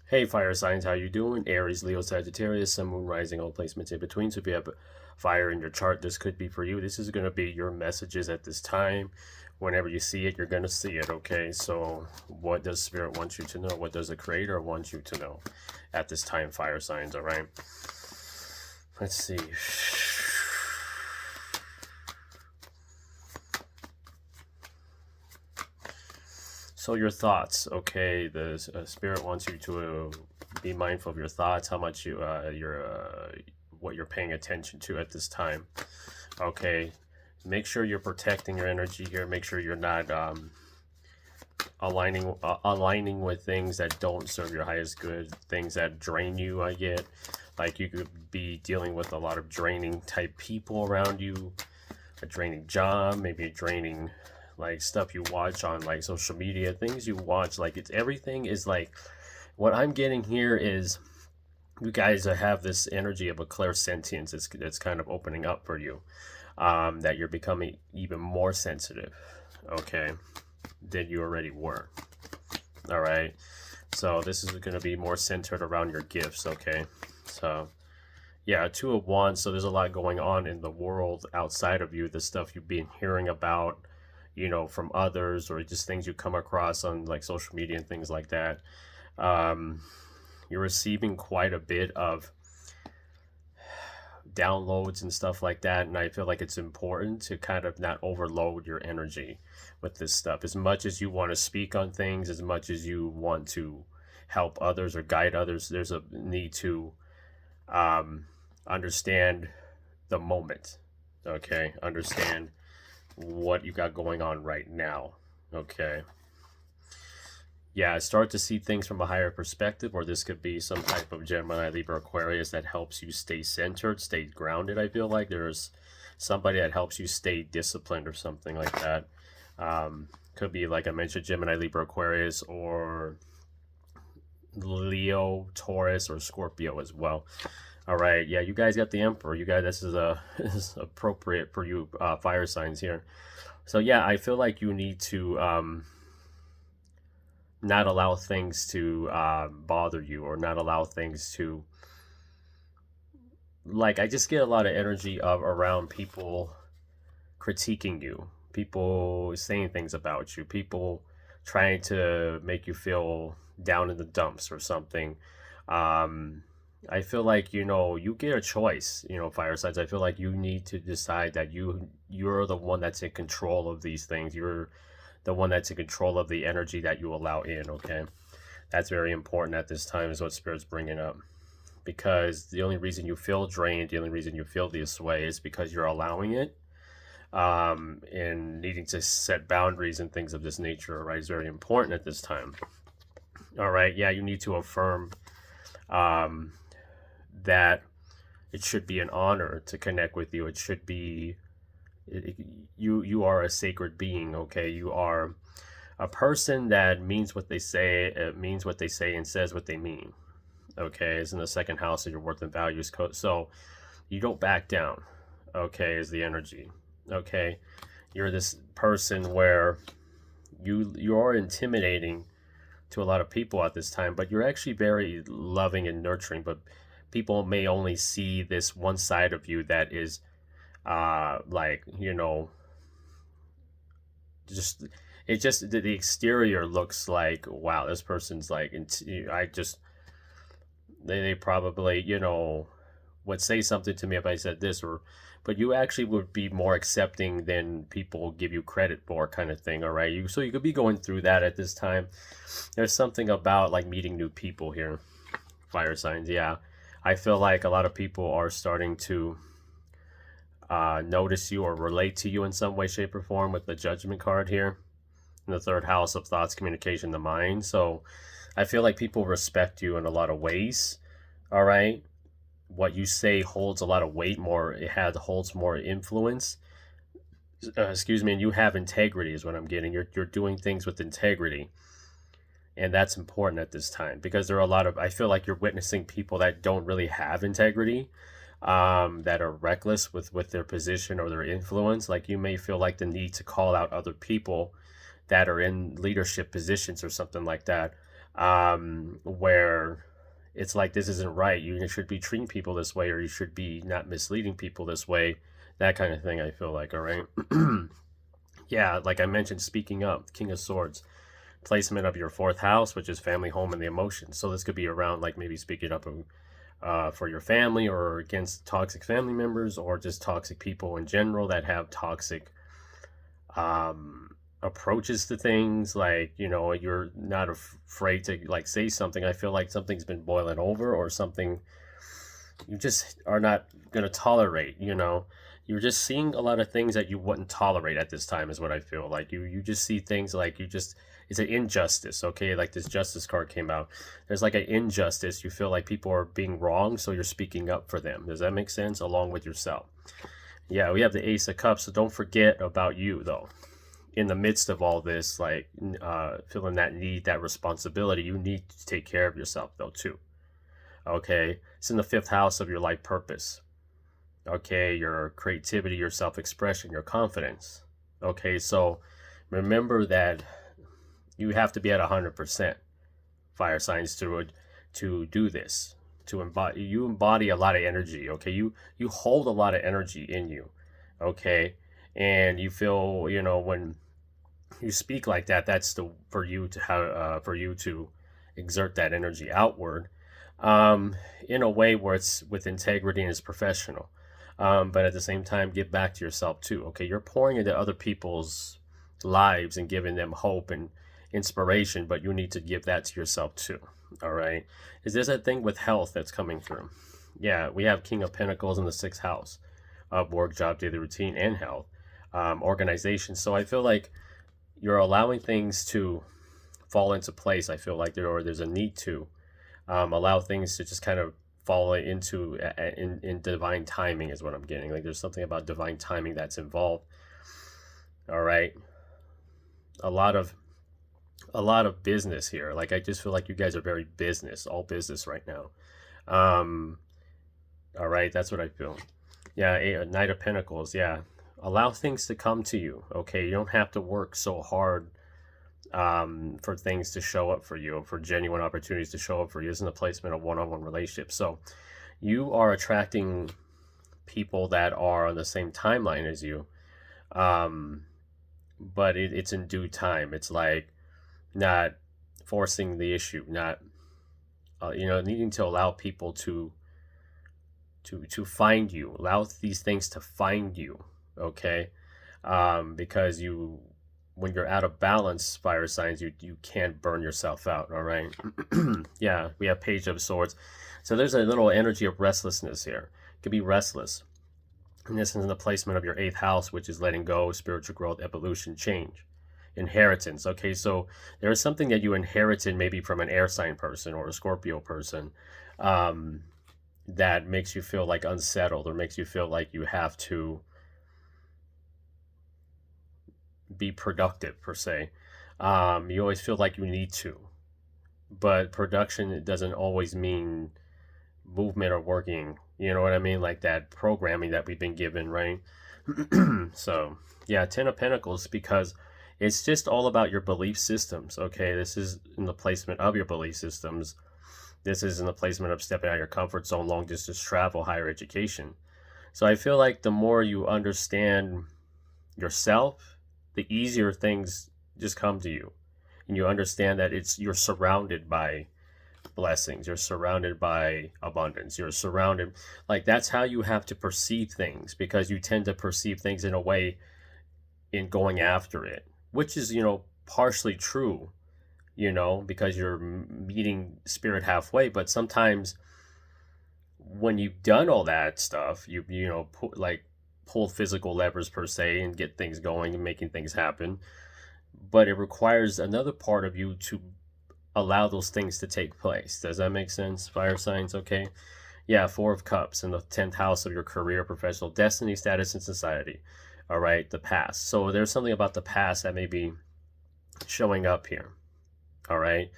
Hey, fire signs, how you doing? Aries, Leo, Sagittarius, Sun, Moon, Rising, all placements in between. So if you have fire in your chart, this could be for you. This is going to be your messages at this time. Whenever you see it, you're going to see it, okay? So what does Spirit want you to know? What does the Creator want you to know at this time, fire signs, all right? Let's see. So your thoughts, okay? The Spirit wants you to be mindful of your thoughts, how much what you're paying attention to at this time. Okay, make sure you're protecting your energy here. Make sure you're not aligning with things that don't serve your highest good, things that drain you. I get like you could be dealing with a lot of draining type people around you, a draining job, maybe a draining like stuff you watch on like social media, things you watch, like it's everything is like what I'm getting here is you guys have this energy of a clairsentience. It's kind of opening up for you, that you're becoming even more sensitive, okay, than you already were. All right, so this is going to be more centered around your gifts, okay? So yeah, Two of Wands. So there's a lot going on in the world outside of you, the stuff you've been hearing about, from others, or just things you come across on like social media and things like that. um, you're receiving quite a bit of downloads and stuff like that, and I feel like it's important to kind of not overload your energy with this stuff. As much as you want to speak on things, as much as you want to help others or guide others, there's a need to um, understand the moment, okay? Understand what you got going on right now, okay? Yeah, start to see things from a higher perspective, or this could be some type of Gemini, Libra, Aquarius that helps you stay centered, stay grounded. I feel like there's somebody that helps you stay disciplined or something like that. Could be, like I mentioned, Gemini, Libra, Aquarius, or Leo, Taurus, or Scorpio as well. All right, yeah, you guys got the Emperor. You guys, this is this is appropriate for you, fire signs here. So yeah, I feel like you need to not allow things to bother you, or not allow things to, like, I just get a lot of energy of around people critiquing you, people saying things about you, people trying to make you feel down in the dumps or something. um I feel like, you get a choice, fire signs. I feel like you need to decide that you're the one that's in control of these things. You're the one that's in control of the energy that you allow in, okay? That's very important at this time, is what Spirit's bringing up. Because the only reason you feel drained, the only reason you feel this way is because you're allowing it, and needing to set boundaries and things of this nature, right, is very important at this time. All right, yeah, you need to affirm um, that it should be an honor to connect with you. It should be, you are a sacred being, okay? You are a person that means what they say, means what they say, and says what they mean. Okay, is in the second house of your worth and values code. So you don't back down. Okay, is the energy. Okay, you're this person where you are intimidating to a lot of people at this time, but you're actually very loving and nurturing. But people may only see this one side of you that is, like, just it just the exterior looks like, wow, this person's like, I just, they probably, would say something to me if I said this, or, but you actually would be more accepting than people give you credit for, kind of thing. All right, so you could be going through that at this time. There's something about like meeting new people here, fire signs. Yeah, I feel like a lot of people are starting to notice you or relate to you in some way, shape, or form with the Judgment card here in the third house of thoughts, communication, the mind. So I feel like people respect you in a lot of ways. All right, what you say holds a lot of weight, more, holds more influence. Excuse me, and you have integrity is what I'm getting. You're doing things with integrity, and that's important at this time, because there are a lot of, I feel like you're witnessing people that don't really have integrity, that are reckless with their position or their influence. Like, you may feel like the need to call out other people that are in leadership positions or something like that, where it's like, this isn't right. You should be treating people this way, or you should be not misleading people this way. That kind of thing, I feel like, all right? Yeah, like I mentioned, speaking up, King of Swords, placement of your fourth house, which is family, home, and the emotions. So this could be around like maybe speaking up for your family, or against toxic family members, or just toxic people in general that have toxic approaches to things. Like, you know, you're not afraid to like say something. I feel like something's been boiling over, or something you just are not going to tolerate, you know. You're just seeing a lot of things that you wouldn't tolerate at this time, is what I feel like. You just see things like, it's an injustice, okay? Like this justice card came out. There's like an injustice. You feel like people are being wrong, so you're speaking up for them. Does that make sense? Along with yourself. Yeah, we have the Ace of Cups, so don't forget about you, though. In the midst of all this, like feeling that need, that responsibility, you need to take care of yourself, though, too. Okay? It's in the fifth house of your life purpose. Okay, your creativity, your self-expression, your confidence. Okay, so remember that you have to be at 100%, fire signs, to do this, to embody. You embody a lot of energy. Okay, you hold a lot of energy in you. Okay, and you feel, you know, when you speak like that, that's for you to have, for you to exert that energy outward, in a way where it's with integrity and is professional. But at the same time, give back to yourself too. Okay, you're pouring into other people's lives and giving them hope and inspiration, but you need to give that to yourself too. All right. Is this a thing with health that's coming through? Yeah, we have King of Pentacles in the sixth house of work, job, daily routine, and health, organization. So I feel like you're allowing things to fall into place. I feel like there's a need to allow things to just kind of fall into in divine timing, is what I'm getting. Like there's something about divine timing that's involved. All right, a lot of business here. Like I just feel like you guys are very all business right now. All right, that's what I feel. Yeah, Knight of Pentacles. Yeah, allow things to come to you. Okay, you don't have to work so hard for things to show up for you, for genuine opportunities to show up for you. This is a placement of one-on-one relationships. So you are attracting people that are on the same timeline as you, but it's in due time. It's like not forcing the issue, not needing to allow people to find you, allow these things to find you. Okay, because when you're out of balance, fire signs, you can't burn yourself out. All right. Yeah, we have Page of Swords. So there's a little energy of restlessness here. It could be restless. And this is in the placement of your eighth house, which is letting go, spiritual growth, evolution, change, inheritance. Okay, so there is something that you inherited maybe from an air sign person or a Scorpio person, that makes you feel like unsettled, or makes you feel like you have to be productive, per se. You always feel like you need to, but production doesn't always mean movement or working. You know what I mean? Like that programming that we've been given, right? So yeah, Ten of Pentacles, because it's just all about your belief systems. Okay, this is in the placement of your belief systems. This is in the placement of stepping out of your comfort zone, long distance travel, higher education. So I feel like the more you understand yourself, the easier things just come to you, and you understand that you're surrounded by blessings, you're surrounded by abundance, you're surrounded, like that's how you have to perceive things, because you tend to perceive things in a way in going after it, which is partially true, because you're meeting spirit halfway. But sometimes when you've done all that stuff, pull physical levers, per se, and get things going and making things happen, but it requires another part of you to allow those things to take place. Does that make sense, fire signs? Okay. Yeah, Four of Cups in the 10th house of your career, professional destiny, status, and society. All right, the past. So there's something about the past that may be showing up here. All right,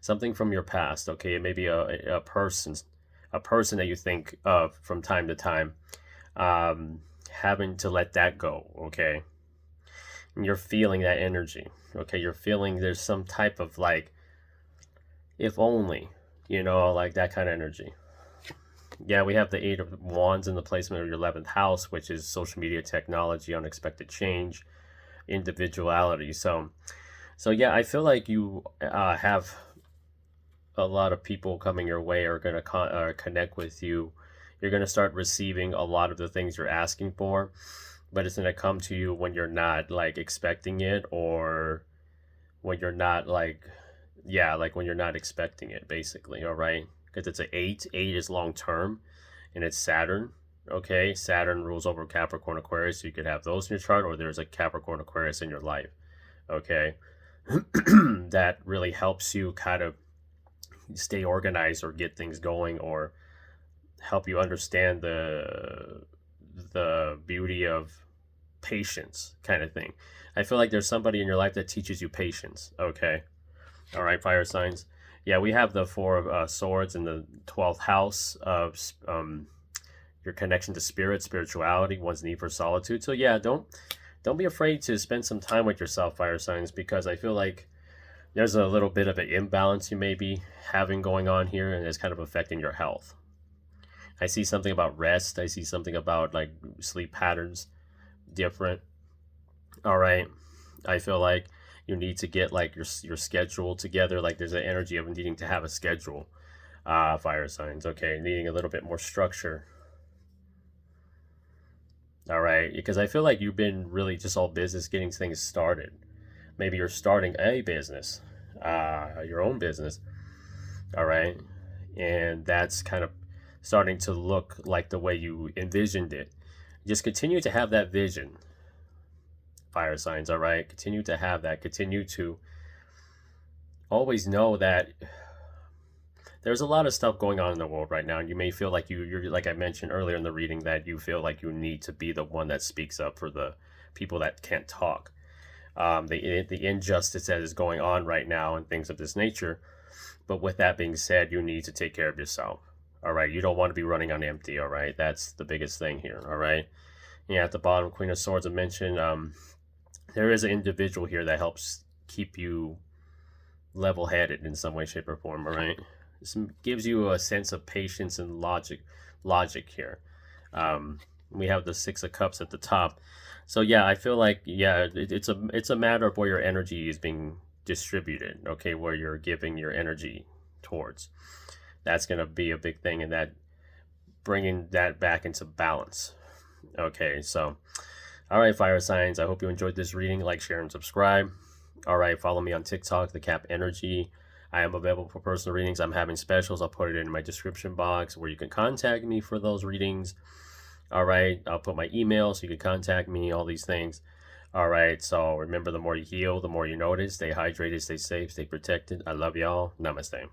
something from your past. Okay, it may be a person that you think of from time to time, having to let that go. Okay, and you're feeling that energy. Okay, you're feeling there's some type of like If only, you know, like that kind of energy. Yeah, we have the Eight of Wands in the placement of your 11th house, which is social media, technology, unexpected change, individuality. So yeah, I feel like you have a lot of people coming your way are going to connect with you. You're going to start receiving a lot of the things you're asking for, but it's going to come to you when you're not like expecting it, or when you're not like, yeah, like when you're not expecting it, basically. All right, because it's an eight. Eight is long term, and it's Saturn. Okay, Saturn rules over Capricorn, Aquarius, so you could have those in your chart, or there's a Capricorn, Aquarius in your life. Okay, that really helps you kind of stay organized or get things going, or help you understand the beauty of patience, kind of thing. I feel like there's somebody in your life that teaches you patience. Okay, all right, fire signs. Yeah, we have the Four of Swords in the 12th house of your connection to spirit, spirituality, one's need for solitude. So yeah, don't be afraid to spend some time with yourself, fire signs, because I feel like there's a little bit of an imbalance you may be having going on here, and it's kind of affecting your health. I see something about rest. I see something about like sleep patterns different. All right. I feel like you need to get like your schedule together. Like there's an energy of needing to have a schedule. Fire signs. Okay, needing a little bit more structure. All right, because I feel like you've been really just all business, getting things started. Maybe you're starting a business, your own business. All right, and that's kind of starting to look like the way you envisioned it. Just continue to have that vision, fire signs. All right, continue to have that. Continue to always know that there's a lot of stuff going on in the world right now, and you may feel like you're like I mentioned earlier in the reading, that you feel like you need to be the one that speaks up for the people that can't talk. The injustice that is going on right now and things of this nature. But with that being said, you need to take care of yourself. All right, you don't want to be running on empty. All right, that's the biggest thing here. All right, yeah. At the bottom, Queen of Swords, I mentioned there is an individual here that helps keep you level-headed in some way, shape, or form. All right, this gives you a sense of patience and logic here. We have the Six of Cups at the top. So yeah, I feel like, yeah, it's a matter of where your energy is being distributed. Okay, where you're giving your energy towards. That's going to be a big thing, and that bringing that back into balance. Okay, so all right, fire signs, I hope you enjoyed this reading. Like, share, and subscribe. All right, follow me on TikTok, The Cap Energy. I am available for personal readings. I'm having specials. I'll put it in my description box where you can contact me for those readings. All right, I'll put my email so you can contact me, all these things. All right, so remember, the more you heal, the more you notice. Stay hydrated, stay safe, stay protected. I love y'all. Namaste.